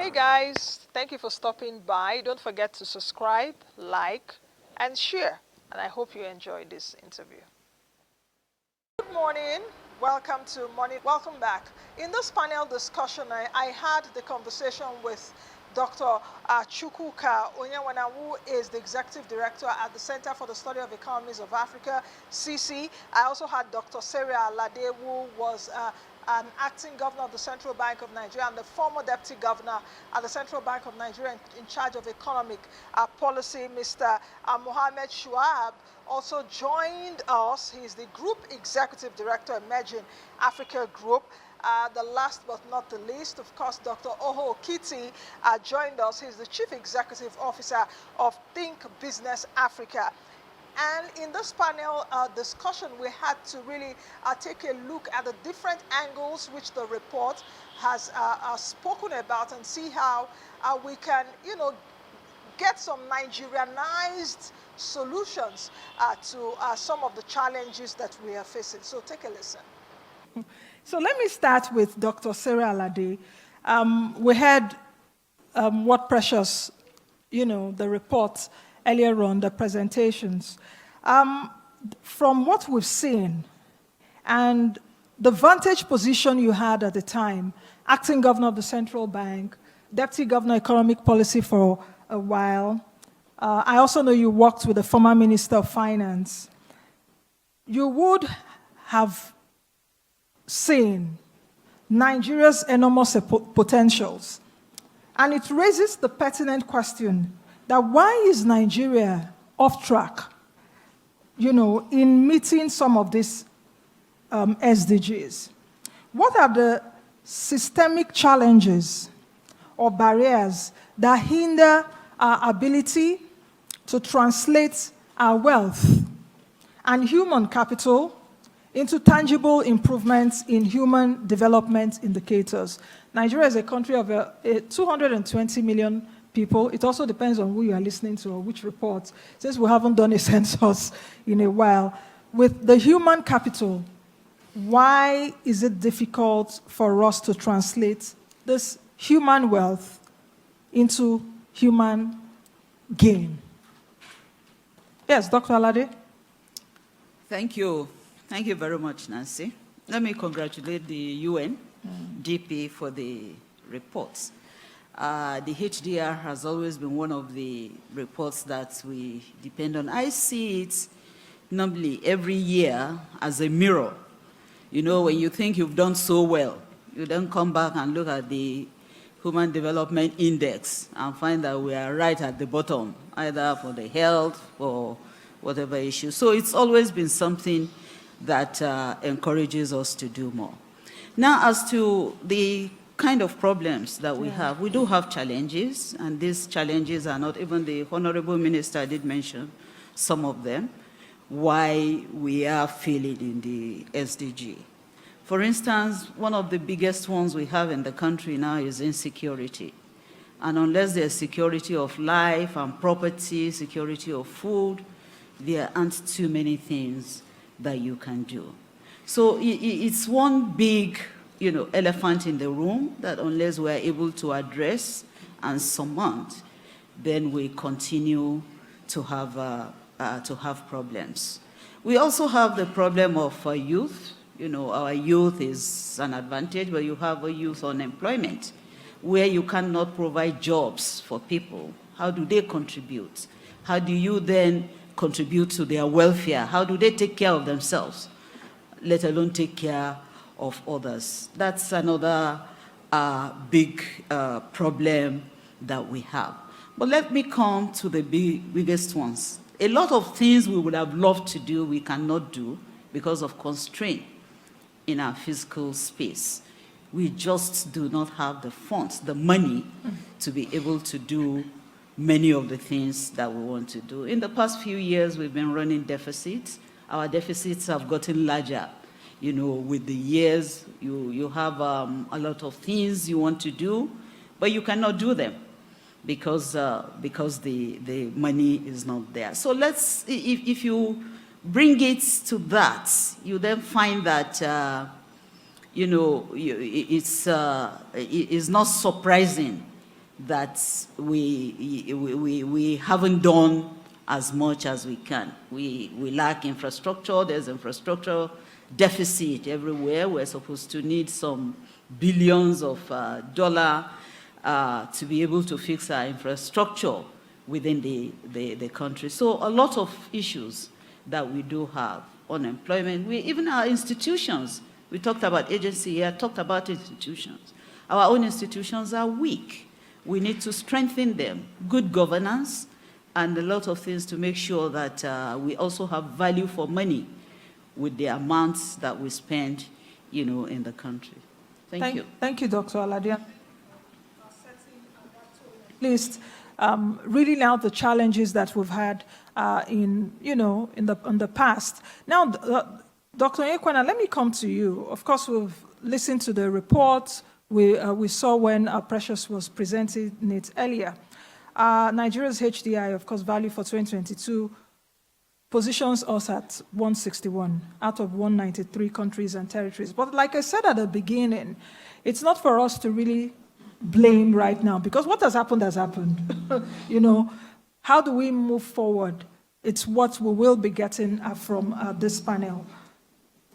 Hey guys, thank you for stopping by. Don't forget to subscribe, like, and share. And I hope you enjoyed this interview. Good morning. Welcome back. In this panel discussion, I had the conversation with Dr. Chukwuka Onyewana, who is the Executive Director at the Center for the Study of Economies of Africa, CC. I also had Dr. Sarah Alade, who was an acting governor of the Central Bank of Nigeria and the former deputy governor at the Central Bank of Nigeria in charge of economic policy. Mr. Mohammed Shuaib also joined us. He's the Group Executive Director, Emerging Africa Group. The last but not the least, of course, Dr. Oho Kitty joined us. He's the Chief Executive Officer of Think Business Africa. And in this panel discussion, we had to really take a look at the different angles which the report has spoken about and see how we can, get some Nigerianized solutions to some of the challenges that we are facing. So take a listen. So let me start with Dr. Sarah Alade. We had what precious, the report earlier on, the presentations. From what we've seen and the vantage position you had at the time, acting governor of the central bank, deputy governor economic policy for a while. I also know you worked with the former minister of finance. You would have seen Nigeria's enormous potentials. And it raises the pertinent question that why is Nigeria off track, in meeting some of these SDGs? What are the systemic challenges or barriers that hinder our ability to translate our wealth and human capital into tangible improvements in human development indicators? Nigeria is a country of 220 million people. It also depends on who you are listening to or which report, since we haven't done a census in a while. With the human capital, why is it difficult for us to translate this human wealth into human gain? Yes, Dr. Alade. Thank you. Thank you very much, Nancy. Let me congratulate the Undp for the reports. The HDR has always been one of the reports that we depend on. I see it normally every year as a mirror. When you think you've done so well, you then come back and look at the Human Development Index and find that we are right at the bottom, either for the health or whatever issue. So it's always been something that encourages us to do more. Now, as to the kind of problems that we have, we do have challenges, and these challenges are not, even the Honorable Minister did mention some of them, why we are failing in the SDG. For instance, one of the biggest ones we have in the country now is insecurity. And unless there's security of life and property, security of food, there aren't too many things that you can do. So it's one big elephant in the room that unless we're able to address and surmount, then we continue to have problems. We also have the problem of youth. Our youth is an advantage, but you have a youth unemployment where you cannot provide jobs for people. How do they contribute? How do you then contribute to their welfare? How do they take care of themselves, let alone take care of others? That's another big problem that we have. But let me come to the biggest ones. A lot of things we would have loved to do, we cannot do because of constraint in our physical space. We just do not have the funds, the money, to be able to do many of the things that we want to do. In the past few years, we've been running deficits. Our deficits have gotten larger. With the years, you have a lot of things you want to do, but you cannot do them because the money is not there. So if you bring it to that, you then find that, it's not surprising that we haven't done as much as we can. We lack infrastructure. There's infrastructure deficit everywhere. We're supposed to need some billions of dollars to be able to fix our infrastructure within the country. So a lot of issues that we do have. Unemployment, even our institutions. We talked about agency here, talked about institutions. Our own institutions are weak. We need to strengthen them. Good governance and a lot of things to make sure that we also have value for money with the amounts that we spend, in the country. Thank you. Thank you, Dr. Aladian. At least reading out the challenges that we've had in the past. Now, Dr. Ekwana, let me come to you. Of course, we've listened to the report. We saw when Precious was presenting it earlier. Nigeria's HDI, of course, value for 2022 positions us at 161 out of 193 countries and territories. But like I said at the beginning, it's not for us to really blame right now, because what has happened has happened. How do we move forward? It's what we will be getting from this panel.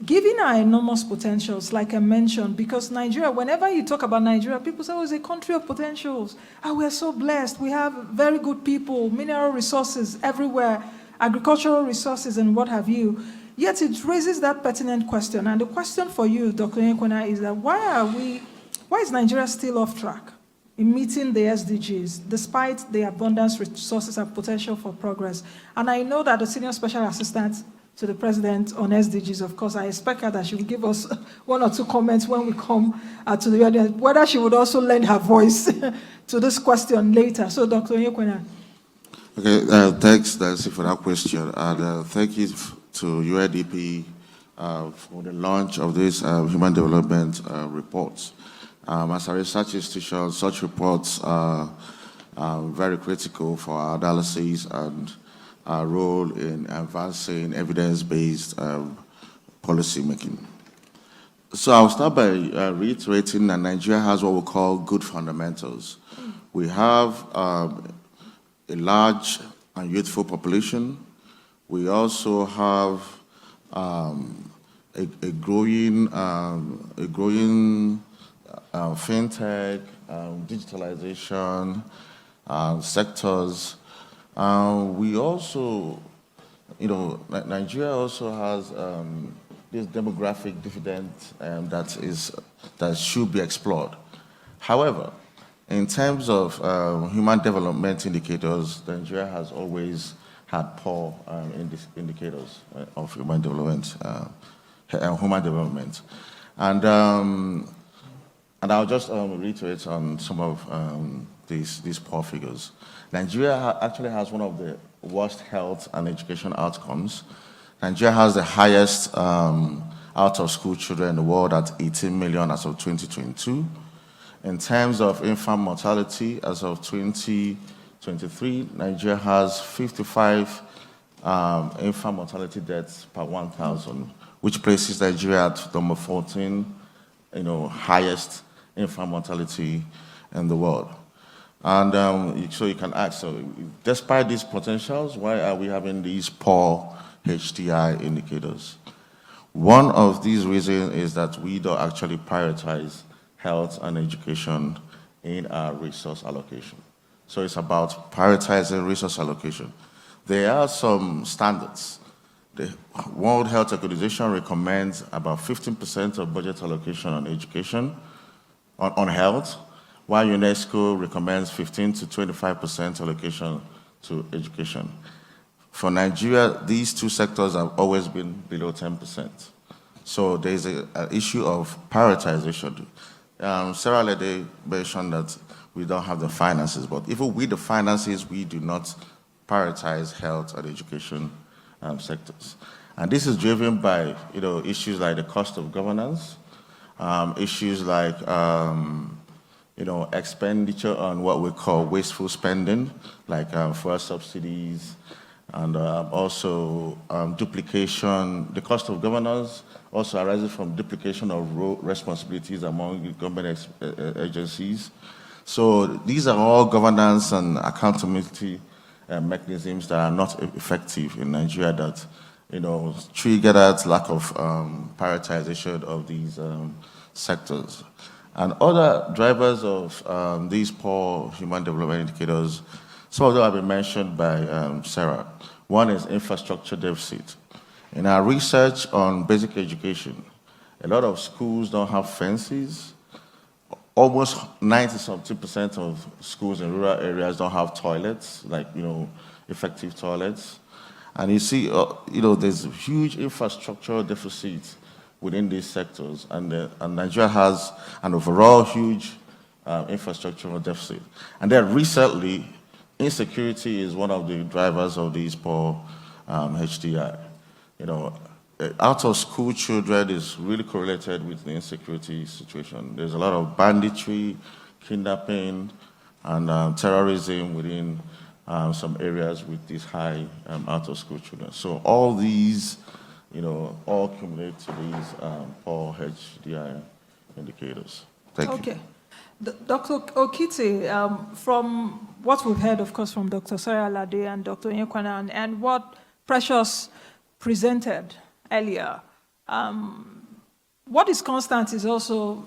Given our enormous potentials, like I mentioned, because Nigeria, whenever you talk about Nigeria, people say, oh, it's a country of potentials. We're so blessed. We have very good people, mineral resources everywhere, agricultural resources and what have you. Yet it raises that pertinent question. And the question for you, Dr. Ekwana, is that why is Nigeria still off track in meeting the SDGs, despite the abundance, resources, and potential for progress? And I know that the Senior Special Assistant to the President on SDGs, of course, I expect her that she will give us one or two comments when we come to the audience, whether she would also lend her voice to this question later. So, Dr. Ekwana. Okay, thanks, Nancy, for that question. And thank you to UNDP for the launch of this human development reports. As a research institution, such reports are very critical for our analysis and our role in advancing evidence-based policy making. So I'll start by reiterating that Nigeria has what we call good fundamentals. We have a large and youthful population. We also have a growing fintech, digitalization sectors. We also, Nigeria also has this demographic dividend that should be explored. However, in terms of human development indicators, Nigeria has always had poor indicators of human development. And I'll just reiterate on some of these poor figures. Nigeria actually has one of the worst health and education outcomes. Nigeria has the highest out-of-school children in the world at 18 million as of 2022. In terms of infant mortality, as of 2023, Nigeria has 55 infant mortality deaths per 1,000, which places Nigeria at number 14, highest infant mortality in the world. And so you can ask, so despite these potentials, why are we having these poor HDI indicators? One of these reasons is that we don't actually prioritize health and education in our resource allocation. So it's about prioritizing resource allocation. There are some standards. The World Health Organization recommends about 15% of budget allocation on education, on health, while UNESCO recommends 15 to 25% allocation to education. For Nigeria, these two sectors have always been below 10%. So there's an issue of prioritization. Sarah Lede mentioned that we don't have the finances, but even with the finances, we do not prioritize health and education sectors. And this is driven by issues like the cost of governance, issues like expenditure on what we call wasteful spending, like fuel subsidies, and also duplication. The cost of governance also arises from duplication of role responsibilities among government agencies. So these are all governance and accountability mechanisms that are not effective in Nigeria that, trigger that lack of prioritization of these sectors. And other drivers of these poor human development indicators, some of them have been mentioned by Sarah. One is infrastructure deficit. In our research on basic education, a lot of schools don't have fences. Almost 90-something% of schools in rural areas don't have toilets, effective toilets. And you see, there's a huge infrastructural deficit within these sectors, and Nigeria has an overall huge infrastructural deficit. And then recently, insecurity is one of the drivers of these poor HDI. Out of school children is really correlated with the insecurity situation. There's a lot of banditry, kidnapping, and terrorism within some areas with these high out of school children. So all these, all accumulate to these poor HDI indicators. Thank you. Okay. Dr. Okiti, from what we've heard, of course, from Dr. Sarah Lade and Dr. Onyekwana, and what Precious presented earlier, what is constant is also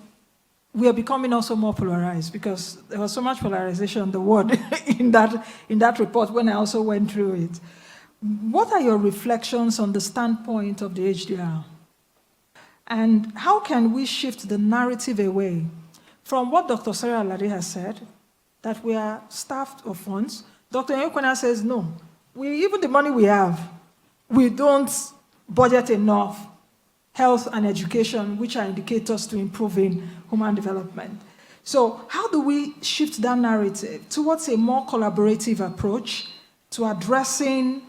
we are becoming also more polarized, because there was so much polarization in the world in that report when I also went through it. What are your reflections on the standpoint of the HDR? And how can we shift the narrative away from what Dr. Sarah Lade has said, that we are starved of funds? Dr. Onyekwana says, no, even the money we have, we don't budget enough health and education, which are indicators to improving human development. So how do we shift that narrative towards a more collaborative approach to addressing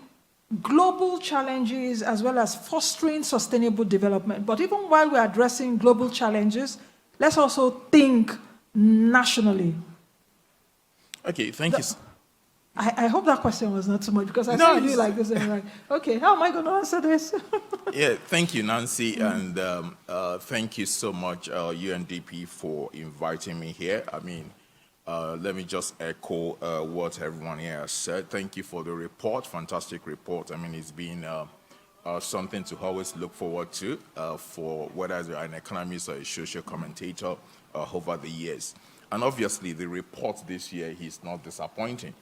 global challenges as well as fostering sustainable development? But even while we're addressing global challenges, let's also think nationally. Okay, thank you. I hope that question was not too much, because I saw you like this and like, okay, how am I going to answer this? Yeah, thank you, Nancy, and thank you so much, UNDP, for inviting me here. I mean, let me just echo what everyone here has said. Thank you for the report, fantastic report. I mean, it's been something to always look forward to for whether you're an economist or a social commentator over the years. And obviously, the report this year is not disappointing.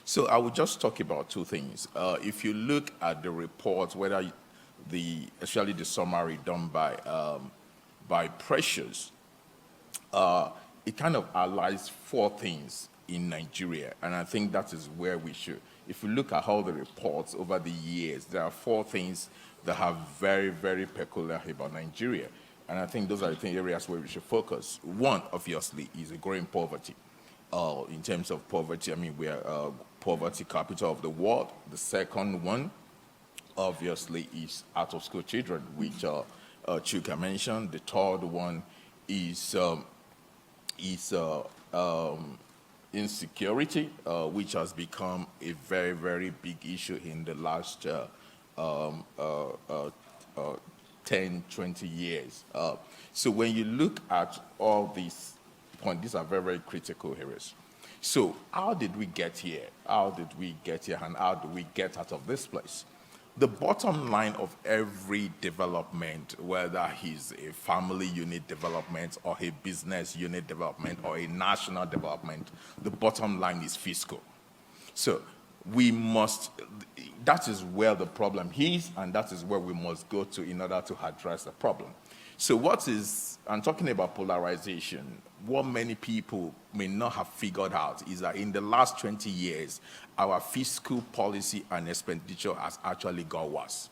So I will just talk about two things. If you look at the report, especially the summary done by Precious, it kind of outlines four things in Nigeria, and I think that is where we should. If you look at all the reports over the years, there are four things that are very, very peculiar about Nigeria, and I think those are the areas where we should focus. One, obviously, is a growing poverty. In terms of poverty, I mean, we are poverty capital of the world. The second one, obviously, is out-of-school children, which Chuka mentioned. The third one is insecurity, which has become a very, very big issue in the last 10, 20 years. So when you look at all these points, these are very, very critical areas. So how did we get here? How did we get here, and how do we get out of this place? The bottom line of every development, whether it's a family unit development or a business unit development or a national development, the bottom line is fiscal. So that is where the problem is, and that is where we must go to in order to address the problem. So I'm talking about polarization. What many people may not have figured out is that in the last 20 years, our fiscal policy and expenditure has actually got worse.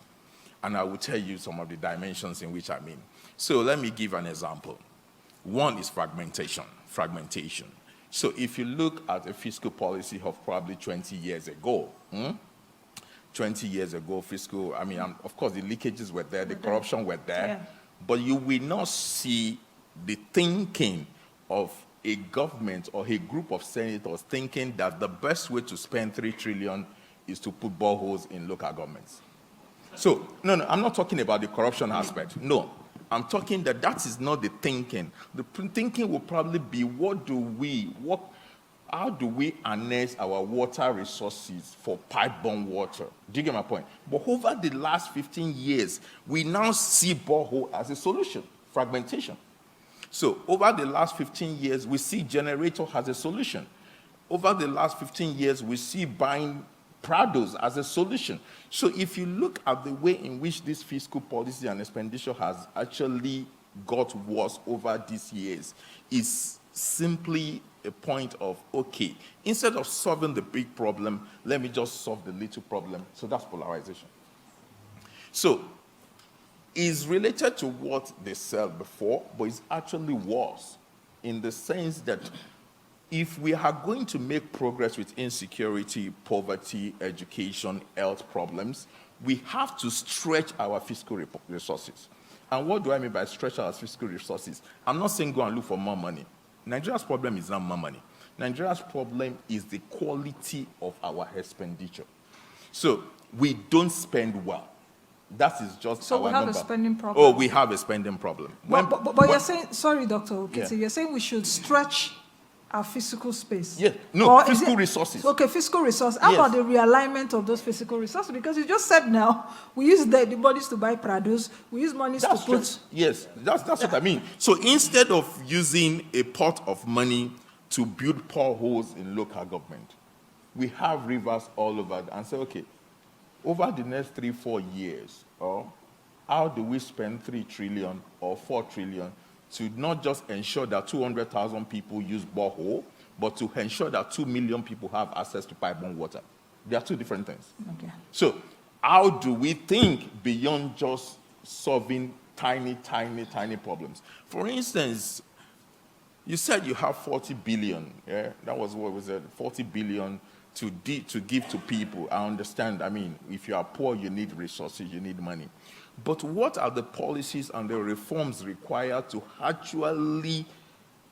And I will tell you some of the dimensions in which I mean. So let me give an example. One is fragmentation. So if you look at a fiscal policy of probably 20 years ago, 20 years ago, fiscal, I mean, of course, the leakages were there, the corruption were there, yeah. But you will not see the thinking of a government or a group of senators thinking that the best way to spend 3 trillion is to put boreholes in local governments. So, no, I'm not talking about the corruption aspect. No, I'm talking that is not the thinking. The thinking will probably be, how do we harness our water resources for pipe-borne water? Do you get my point? But over the last 15 years, we now see borehole as a solution, fragmentation. So over the last 15 years, we see generator as a solution. Over the last 15 years, we see buying Prados as a solution. So if you look at the way in which this fiscal policy and expenditure has actually got worse over these years, it's simply a point of, okay, instead of solving the big problem, let me just solve the little problem. So that's polarization. So it's related to what they said before, but it's actually worse in the sense that if we are going to make progress with insecurity, poverty, education, health problems, we have to stretch our fiscal resources. And what do I mean by stretch our fiscal resources? I'm not saying go and look for more money. Nigeria's problem is not more money. Nigeria's problem is the quality of our expenditure. So we don't spend well. That is just so our we have number. A spending problem. Oh, we have a spending problem. But you're saying, sorry, Dr. Okiti, Yeah. you're saying we should stretch our physical space. Yeah, no, Or fiscal resources. Okay, fiscal resources. How Yes. about the realignment of those physical resources? Because you just said now, we use the bodies to buy produce, we use monies to put... Yes, that's what I mean. So instead of using a pot of money to build potholes in local government, we have rivers all over and say, okay, over the next 3-4 years, how do we spend 3 trillion or 4 trillion to not just ensure that 200,000 people use borehole, but to ensure that 2 million people have access to pipe-borne water? They are two different things. Okay. So how do we think beyond just solving tiny problems? For instance, you said you have 40 billion. Yeah? That was what was it, 40 billion to give to people. I understand. I mean, if you are poor, you need resources, you need money. But what are the policies and the reforms required to actually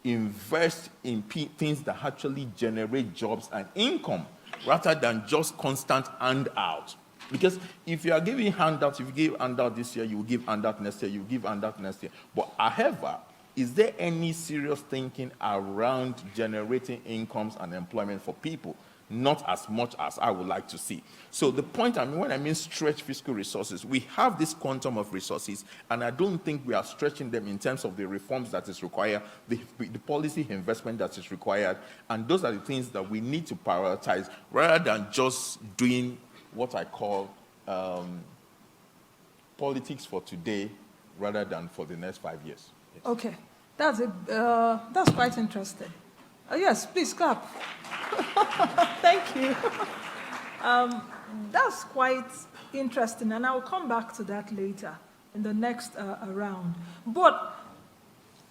invest in things that actually generate jobs and income, rather than just constant handout? Because if you are giving handouts, if you give handout this year, you will give handout next year, you will give handout next year. But however, is there any serious thinking around generating incomes and employment for people? Not as much as I would like to see. So the point, when I mean stretch fiscal resources, we have this quantum of resources, and I don't think we are stretching them in terms of the reforms that is required, the policy investment that is required, and those are the things that we need to prioritize, rather than just doing what I call politics for today, rather than for the next 5 years. Yes. Okay, that's quite interesting. Yes, please clap. Thank you. That's quite interesting, and I'll come back to that later in the next round. But,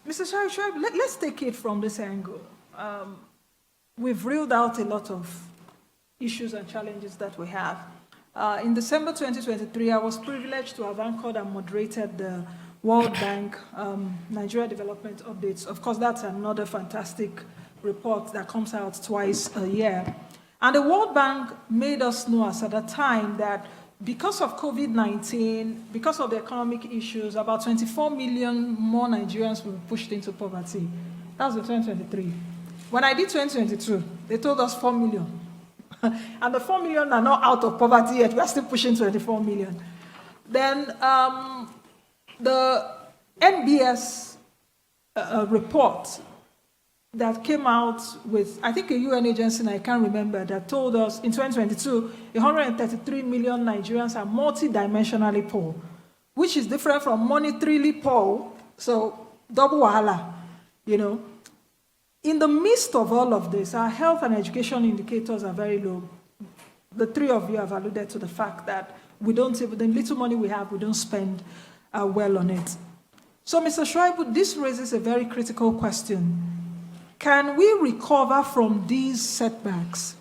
Mr. Shoaib, let's take it from this angle. We've reeled out a lot of issues and challenges that we have. In December 2023, I was privileged to have anchored and moderated the World Bank Nigeria Development Updates. Of course, that's another fantastic report that comes out twice a year. And the World Bank made us know at the time that because of COVID-19, because of the economic issues, about 24 million more Nigerians were pushed into poverty. That was in 2023. When I did 2022, they told us 4 million. And the 4 million are not out of poverty yet. We're still pushing 24 million. Then the NBS report that came out with, I think, a UN agency, and I can't remember, that told us in 2022, 133 million Nigerians are multidimensionally poor, which is different from monetarily poor, so double wahala, you know. In the midst of all of this, our health and education indicators are very low. The three of you have alluded to the fact that we don't, the little money we have, we don't spend well on it. So, Mr. Shoaib, this raises a very critical question. Can we recover from these setbacks?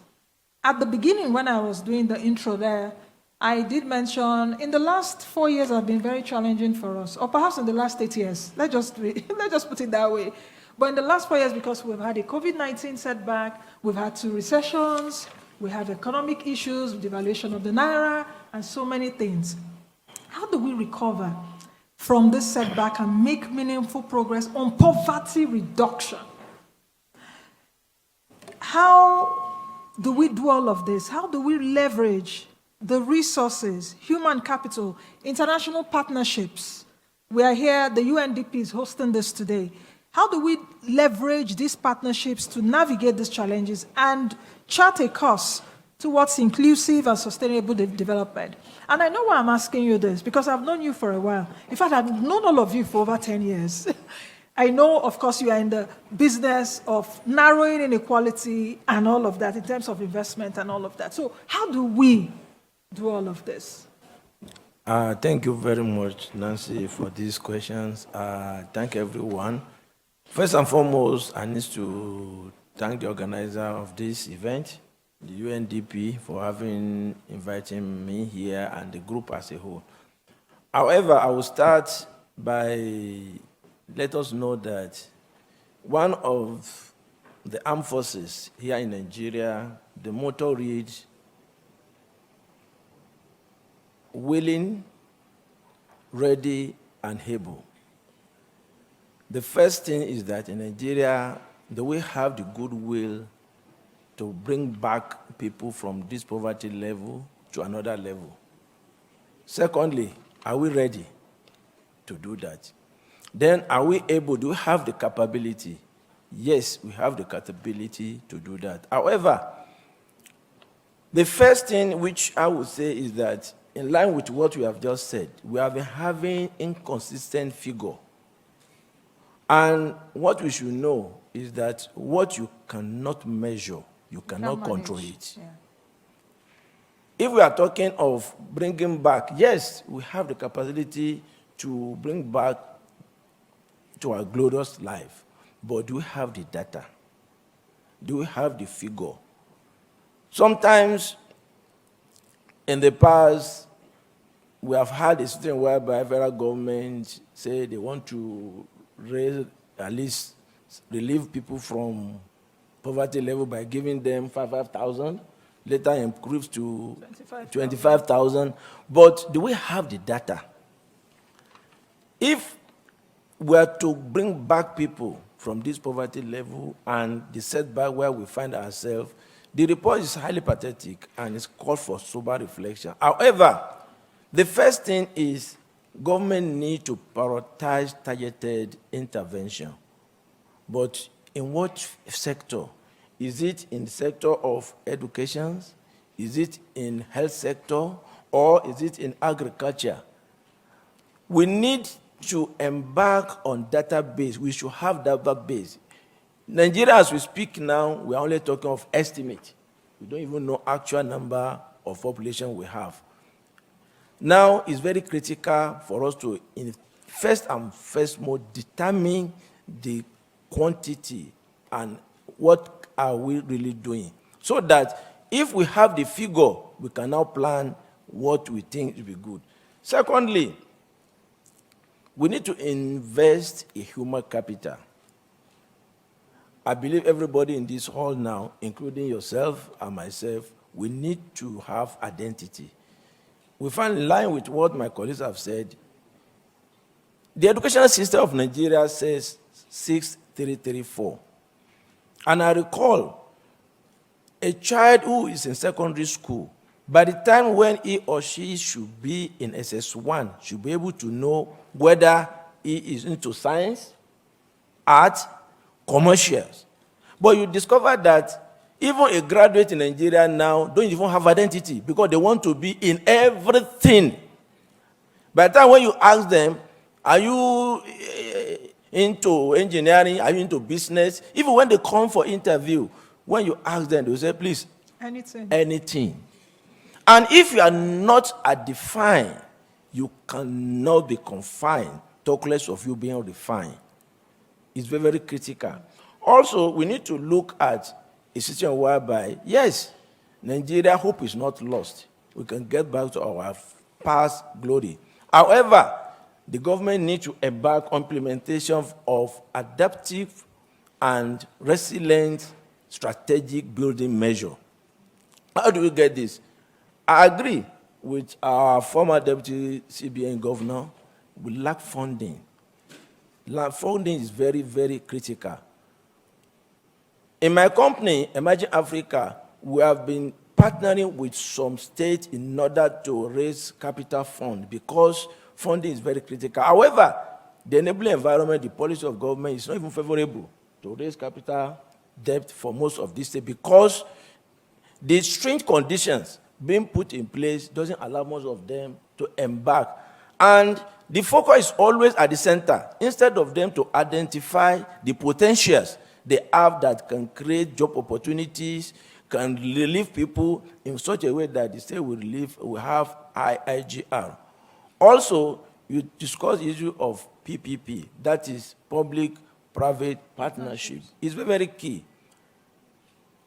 At the beginning, when I was doing the intro there, I did mention in the last 4 years have been very challenging for us, or perhaps in the last 8 years. Let's just put it that way. But in the last 4 years, because we've had a COVID-19 setback, we've had 2 recessions, we have economic issues, devaluation of the naira, and so many things. How do we recover? from this setback and make meaningful progress on poverty reduction. How do we do all of this? How do we leverage the resources, human capital, international partnerships? We are here, the UNDP is hosting this today. How do we leverage these partnerships to navigate these challenges and chart a course towards inclusive and sustainable development? And I know why I'm asking you this, because I've known you for a while. In fact, I've known all of you for over 10 years. I know, of course, you are in the business of narrowing inequality and all of that in terms of investment and all of that. So how do we do all of this? Thank you very much, Nancy, for these questions. Thank everyone. First and foremost, I need to thank the organizer of this event, the UNDP, for having invited me here and the group as a whole. However, I will start by let us know that one of the armed forces here in Nigeria, the motto reads, willing, ready, and able. The first thing is that in Nigeria, do we have the goodwill to bring back people from this poverty level to another level? Secondly, are we ready to do that? Then are we able, do we have the capability? Yes, we have the capability to do that. However, the first thing which I would say is that in line with what we have just said, we have been having inconsistent figure. And what we should know is that what you cannot measure, you cannot control it. Yeah. If we are talking of bringing back, yes, we have the capacity to bring back to our glorious life, but do we have the data? Do we have the figure? Sometimes in the past, we have had a situation whereby federal government say they want to raise, at least relieve people from poverty level by giving them 5,000, later improves to 25,000. But do we have the data? If we are to bring back people from this poverty level and the setback where we find ourselves, the report is highly pathetic and it's called for sober reflection. However, the first thing is government need to prioritize targeted intervention. But in what sector? Is it in the sector of education? Is it in health sector? Or is it in agriculture? We need to embark on database. We should have database. Nigeria, as we speak now, we are only talking of estimate. We don't even know actual number of population we have. Now, it's very critical for us to, first and foremost, determine the quantity and what are we really doing, so that if we have the figure, we can now plan what we think will be good. Secondly, we need to invest in human capital. I believe everybody in this hall now, including yourself and myself, we need to have identity. We find in line with what my colleagues have said, the educational system of Nigeria says 6334. And I recall a child who is in secondary school, by the time when he or she should be in SS1, should be able to know whether he is into science, art, commercials. But you discover that even a graduate in Nigeria now don't even have identity because they want to be in everything. By the time when you ask them, are you into engineering, are you into business? Even when they come for interview, when you ask them, they will say, please, anything. And if you are not defined, you cannot be confined, talk less of you being defined. It's very, very critical. Also, we need to look at a situation whereby, yes, Nigeria hope is not lost. We can get back to our past glory. However, the government needs to embark on implementation of adaptive and resilient strategic building measure. How do we get this? I agree with our former deputy CBN governor we lack funding. Funding is very, very critical. In my company, Emerging Africa, we have been partnering with some states in order to raise capital fund because funding is very critical. However, the enabling environment, the policy of government is not even favorable to raise capital debt for most of these states because the stringent conditions being put in place doesn't allow most of them to embark. And the focus is always at the center, instead of them to identify the potentials they have that can create job opportunities, can relieve people in such a way that the state will have high IGR. Also, you discuss the issue of PPP, that is public-private partnership. It's very, very key.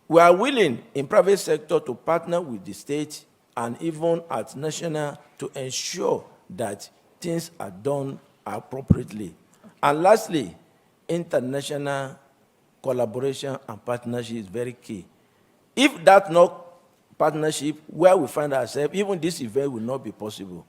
We are willing in private sector to partner with the state and even at national to ensure that things are done appropriately. And lastly, international collaboration and partnership is very key. If that's not partnership, where we find ourselves, even this event will not be possible.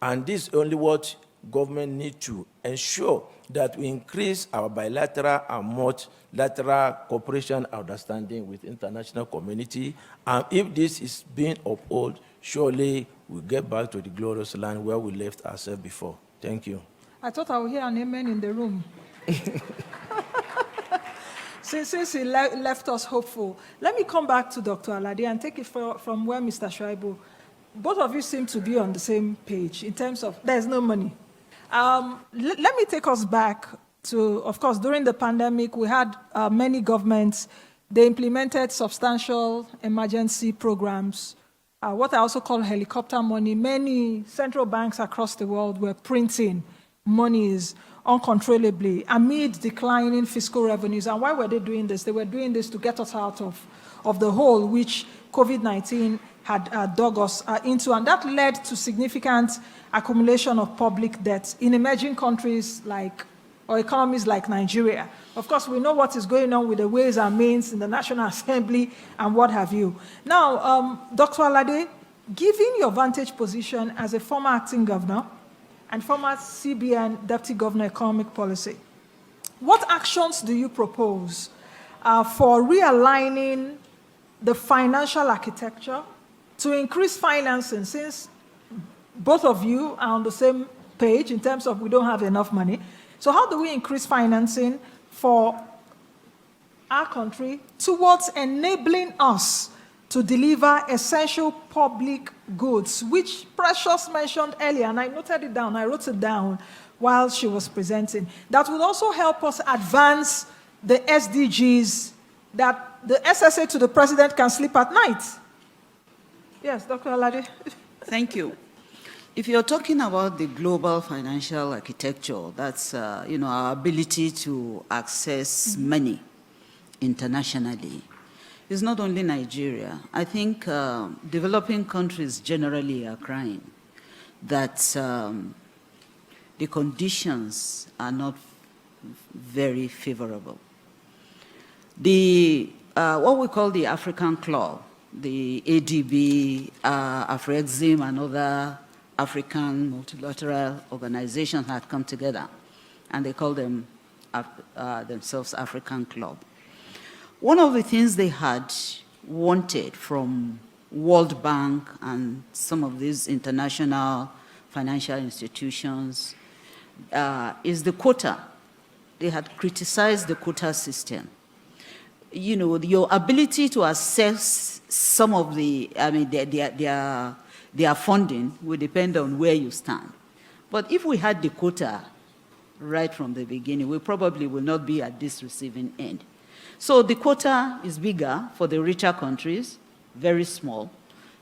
And this is only what government needs to ensure that we increase our bilateral and multilateral cooperation and understanding with international community. And if this is being upheld, surely we'll get back to the glorious land where we left ourselves before. Thank you. I thought I would hear an amen in the room. Since he left us hopeful, let me come back to Dr. Alade and take it from where Mr. Shuaibu. Both of you seem to be on the same page in terms of there's no money. Let me take us back to, of course, during the pandemic, we had many governments. They implemented substantial emergency programs, what I also call helicopter money. Many central banks across the world were printing monies uncontrollably amid declining fiscal revenues. And why were they doing this? They were doing this to get us out of the hole which COVID-19 had dug us into. And that led to significant accumulation of public debt in emerging countries or economies like Nigeria. Of course, we know what is going on with the Ways and Means in the National Assembly and what have you. Now, Dr. Alade, given your vantage position as a former acting governor and former CBN Deputy Governor Economic Policy, what actions do you propose for realigning the financial architecture to increase financing, since both of you are on the same page in terms of we don't have enough money? So how do we increase financing for our country towards enabling us to deliver essential public goods, which Precious mentioned earlier, and I noted it down, I wrote it down while she was presenting, that would also help us advance the SDGs, that the SSA to the president can sleep at night. Yes, Dr. Alade. Thank you. If you're talking about the global financial architecture, that's our ability to access money internationally. It's not only Nigeria. I think developing countries generally are crying that the conditions are not very favorable. What we call the African Club, the ADB, Afrexim, and other African multilateral organizations had come together, and they call them themselves African Club. One of the things they had wanted from World Bank and some of these international financial institutions is the quota. They had criticized the quota system. Your ability to assess some of their funding will depend on where you stand. But if we had the quota right from the beginning, we probably will not be at this receiving end. So the quota is bigger for the richer countries, very small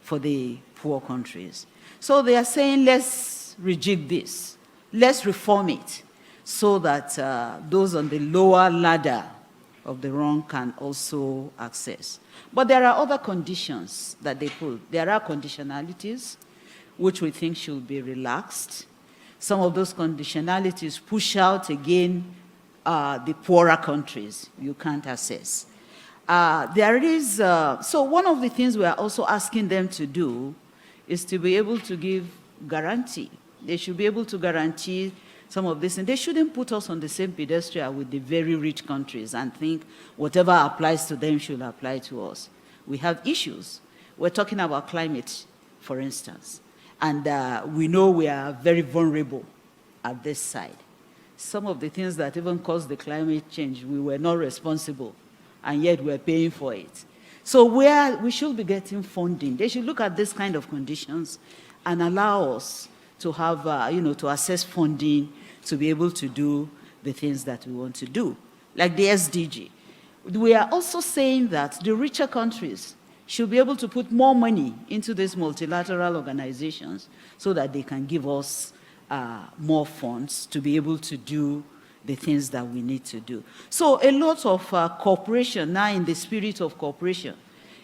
for the poor countries. So they are saying, let's rejig this. Let's reform it so that those on the lower ladder of the rung can also access. But there are other conditions that they put. There are conditionalities which we think should be relaxed. Some of those conditionalities push out again the poorer countries you can't access. So one of the things we are also asking them to do is to be able to give guarantee They should be able to guarantee some of this, and they shouldn't put us on the same pedestal with the very rich countries and think whatever applies to them should apply to us. We have issues. We're talking about climate, for instance, and we know we are very vulnerable at this side. Some of the things that even caused the climate change, we were not responsible, and yet we're paying for it. So we should be getting funding. They should look at this kind of conditions and allow us to have, to access funding to be able to do the things that we want to do, like the SDG. We are also saying that the richer countries should be able to put more money into these multilateral organizations so that they can give us more funds to be able to do the things that we need to do. So a lot of cooperation, now in the spirit of cooperation.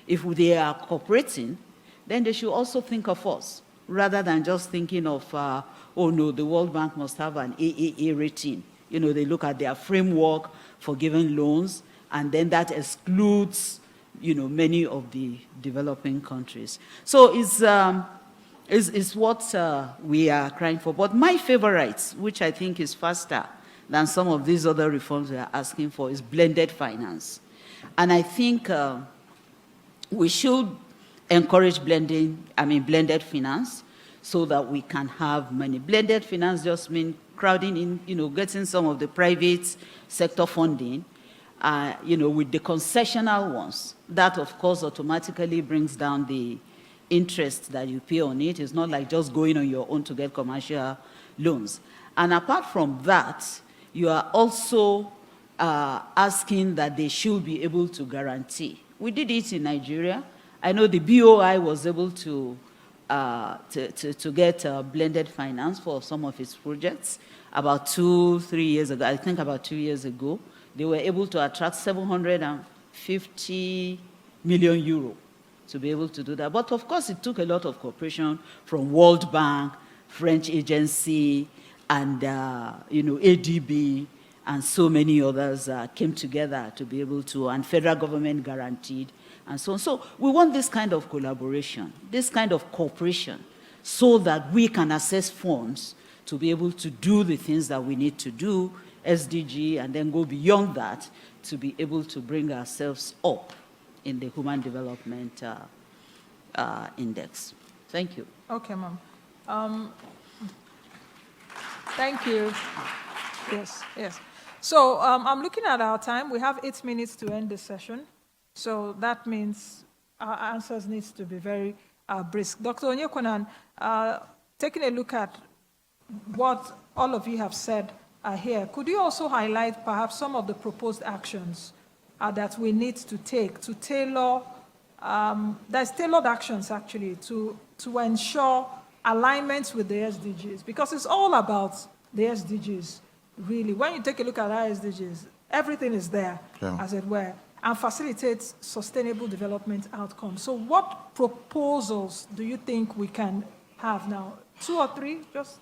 If they are cooperating, then they should also think of us, rather than just thinking of, oh no, the World Bank must have an AAA rating. You know, they look at their framework for giving loans, and then that excludes, many of the developing countries. So it's what we are crying for. But my favorite, which I think is faster than some of these other reforms we are asking for, is blended finance. And I think we should encourage blended finance so that we can have money. Blended finance just means crowding in, getting some of the private sector funding, with the concessional ones. That, of course, automatically brings down the interest that you pay on it. It's not like just going on your own to get commercial loans. And apart from that, you are also asking that they should be able to guarantee. We did it in Nigeria. I know the BOI was able to get blended finance for some of its projects about 2-3 years ago. I think about 2 years ago, they were able to attract 750 million euro to be able to do that. But of course, it took a lot of cooperation from World Bank, French agency, and ADB, and so many others came together to be able to, and federal government guaranteed, and so on. So we want this kind of collaboration, this kind of cooperation, so that we can access funds to be able to do the things that we need to do, SDG, and then go beyond that to be able to bring ourselves up in the Human Development Index. Thank you. Okay, ma'am. Thank you. Yes. So I'm looking at our time. We have 8 minutes to end the session. So that means our answers needs to be very brisk. Dr. Onyekonan, taking a look at what all of you have said here, could you also highlight perhaps some of the proposed actions that we need to take to tailor, there's tailored actions actually to ensure alignment with the SDGs, because it's all about the SDGs, really. When you take a look at our SDGs, everything is there, as it were, and facilitates sustainable development outcomes. So what proposals do you think we can have now? 2 or 3, just?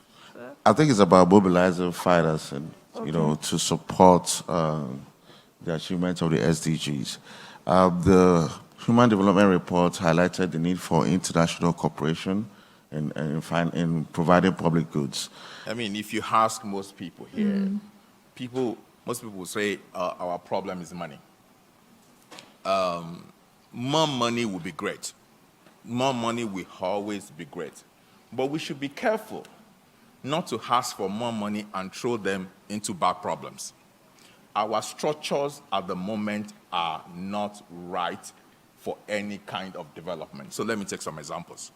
I think it's about mobilizing fighters and, to support the achievement of the SDGs. The Human Development Report highlighted the need for international cooperation in providing public goods. I mean, if you ask most people here, most people will say our problem is money. More money would be great. More money will always be great. But we should be careful not to ask for more money and throw them into bad problems. Our structures at the moment are not right for any kind of development. So let me take some examples.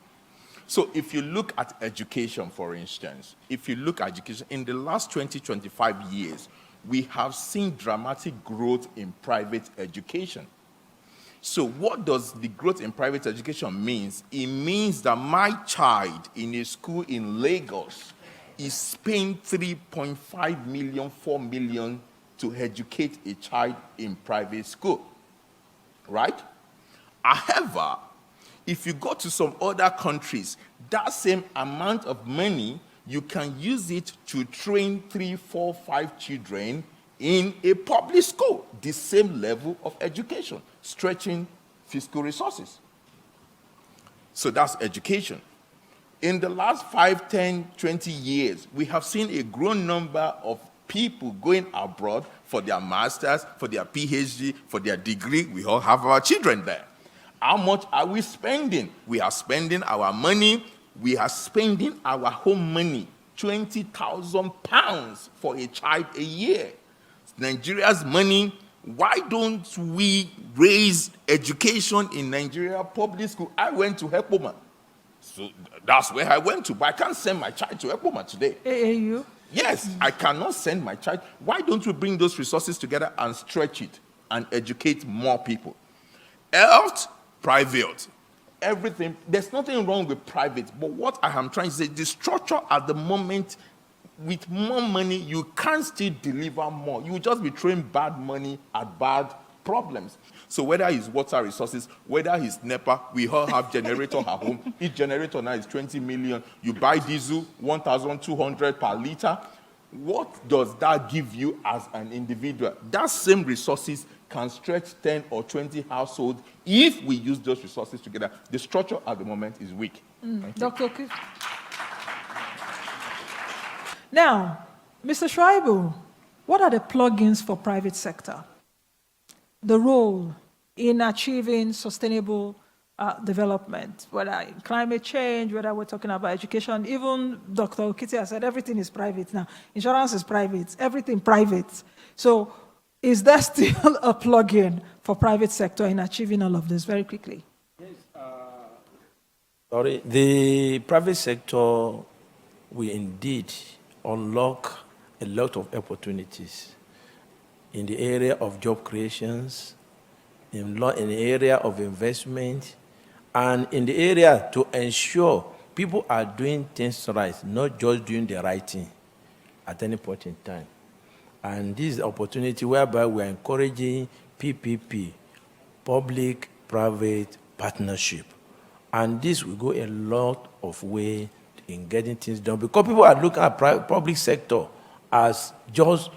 So if you look at education, for instance, if you look at education, in the last 20-25 years, we have seen dramatic growth in private education. So what does the growth in private education mean? It means that my child in a school in Lagos is paying 3.5 million, 4 million to educate a child in private school, right? However, if you go to some other countries, that same amount of money, you can use it to train 3, 4, 5 children in a public school, the same level of education, stretching fiscal resources. So that's education. In the last 5, 10, 20 years, we have seen a growing number of people going abroad for their masters, for their PhD, for their degree. We all have our children there. How much are we spending? We are spending our money. We are spending our home money, £20,000 for a child a year. Nigeria's money. Why don't we raise education in Nigeria public school? I went to Hepoma. So that's where I went to, but I can't send my child to Hepoma today. AAU? Yes, I cannot send my child. Why don't we bring those resources together and stretch it and educate more people? Health, private, everything. There's nothing wrong with private, but what I am trying to say, the structure at the moment, with more money, you can't still deliver more. You will just be throwing bad money at bad problems. So whether it's water resources, whether it's NEPA, we all have generator at home. Each generator now is 20 million. You buy diesel, 1,200 per liter. What does that give you as an individual? That same resources can stretch 10 or 20 households if we use those resources together. The structure at the moment is weak. Dr. O'Keefe. Now, Mr. Shuaibu, what are the plugins for private sector? The role in achieving sustainable development, whether in climate change, whether we're talking about education. Even Dr. Okiti has said everything is private now. Insurance is private, everything private. So is there still a plug-in for private sector in achieving all of this very quickly? Yes. The private sector will indeed unlock a lot of opportunities in the area of job creations, in the area of investment, and in the area to ensure people are doing things right, not just doing the right thing at any point in time. And this is an opportunity whereby we are encouraging PPP, public-private partnership. And this will go a lot of way in getting things done, because people are looking at public sector as just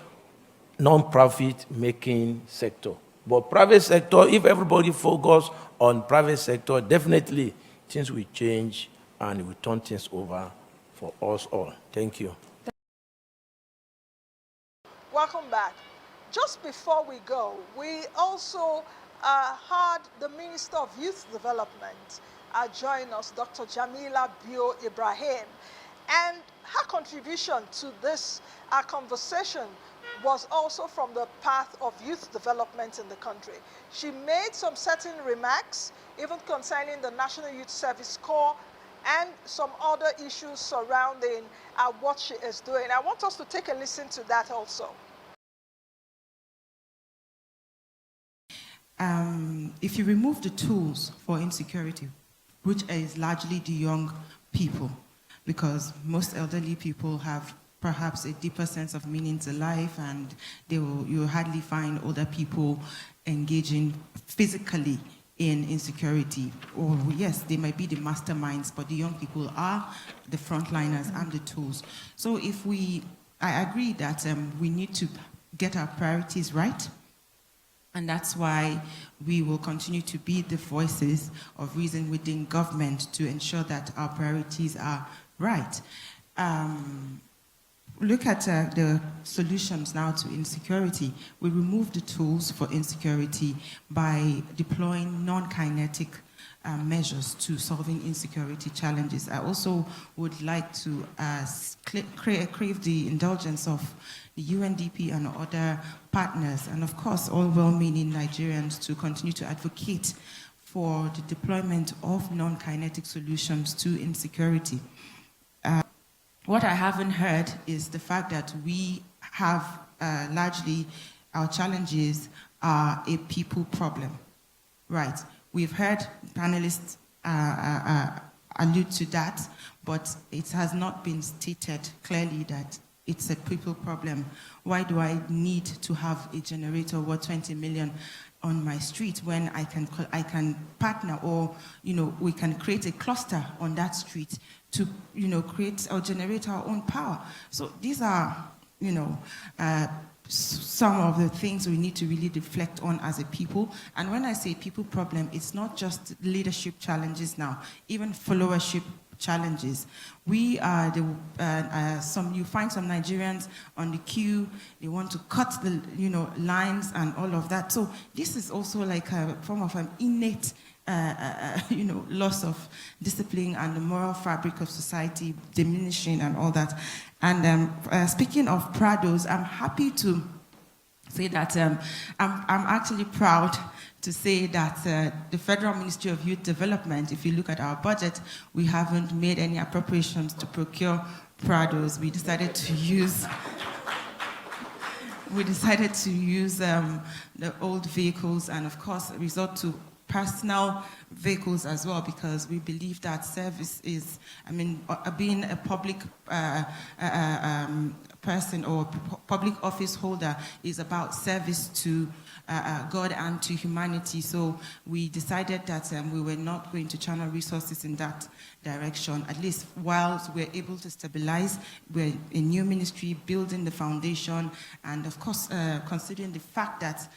non-profit making sector. But private sector, if everybody focus on private sector, definitely things will change and it will turn things over for us all. Thank you. Welcome back. Just before we go, we also had the Minister of Youth Development join us, Dr. Jamila Bio Ibrahim. And her contribution to this conversation was also from the path of youth development in the country. She made some certain remarks, even concerning the National Youth Service Corps and some other issues surrounding what she is doing. I want us to take a listen to that also. If you remove the tools for insecurity, which is largely the young people, because most elderly people have perhaps a deeper sense of meaning to life, and you hardly find older people engaging physically in insecurity. Or yes, they might be the masterminds, but the young people are the frontliners and the tools. So I agree that we need to get our priorities right. And that's why we will continue to be the voices of reason within government to ensure that our priorities are right. Look at the solutions now to insecurity. We remove the tools for insecurity by deploying non-kinetic measures to solving insecurity challenges. I also would like to crave the indulgence of the UNDP and other partners, and of course all well-meaning Nigerians, to continue to advocate for the deployment of non-kinetic solutions to insecurity. What I haven't heard is the fact that we have largely, our challenges are a people problem, right? We've heard panelists allude to that, but it has not been stated clearly that it's a people problem. Why do I need to have a generator worth 20 million on my street when I can partner, or we can create a cluster on that street to create or generate our own power? So these are some of the things we need to really reflect on as a people. And when I say people problem, it's not just leadership challenges now, even followership challenges. We are you find some Nigerians on the queue, they want to cut the lines and all of that. So this is also like a form of an innate loss of discipline and the moral fabric of society diminishing and all that. And speaking of Prados, I'm happy to say that I'm actually proud to say that the Federal Ministry of Youth Development, if you look at our budget, we haven't made any appropriations to procure Prados. We decided to use the old vehicles and, of course, resort to personal vehicles as well, because we believe that service is, being a public person or public office holder is about service to God and to humanity. So we decided that we were not going to channel resources in that direction, at least whilst we're able to stabilize. We're a new ministry, building the foundation, and of course, considering the fact that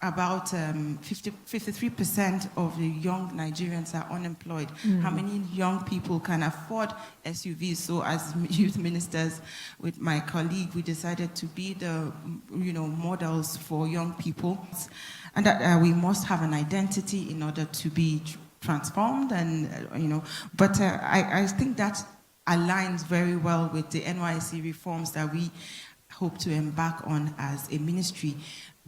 about 53% of the young Nigerians are unemployed. How many young people can afford SUVs? So as youth ministers with my colleague, we decided to be the models for young people, and that we must have an identity in order to be transformed, and but I think that aligns very well with the NYSC reforms that we hope to embark on as a ministry.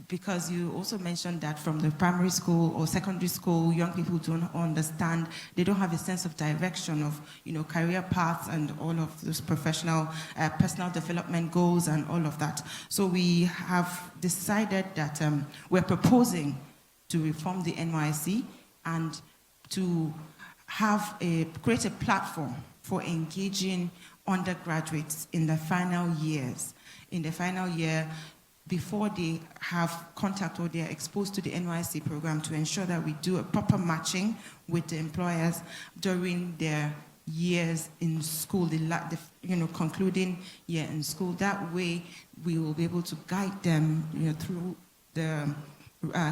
Because you also mentioned that from the primary school or secondary school, young people don't understand, they don't have a sense of direction of, career paths and all of those professional, personal development goals and all of that. So we have decided that we're proposing to reform the NYSC and to create a platform for engaging undergraduates in the final years. In the final year, before they have contact or they are exposed to the NYSC program, to ensure that we do a proper matching with the employers during their years in school, the concluding year in school. That way, we will be able to guide them, through the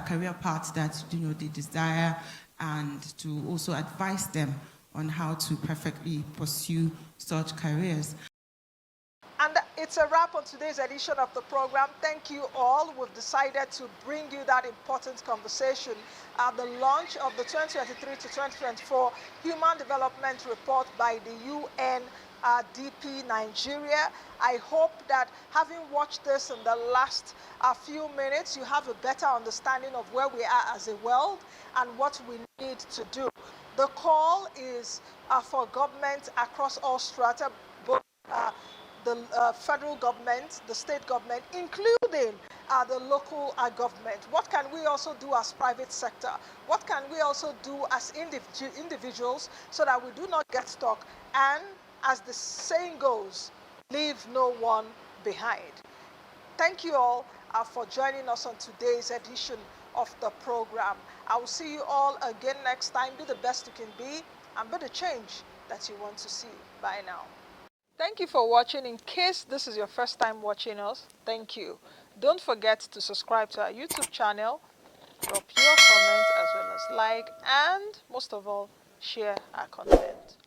career paths that they desire, and to also advise them on how to perfectly pursue such careers. And it's a wrap on today's edition of the program. Thank you all. We've decided to bring you that important conversation at the launch of the 2023 to 2024 Human Development Report by the Undp Nigeria. I hope that having watched this in the last few minutes, you have a better understanding of where we are as a world and what we need to do. The call is for government across all strata, both the federal government, the state government, including the local government. What can we also do as private sector? What can we also do as individuals so that we do not get stuck and, as the saying goes, leave no one behind? Thank you all for joining us on today's edition of the program. I will see you all again next time. Be the best you can be and be the change that you want to see. Bye now. Thank you for watching. In case this is your first time watching us, thank you. Don't forget to subscribe to our YouTube channel, drop your comments as well as like, and most of all, share our content.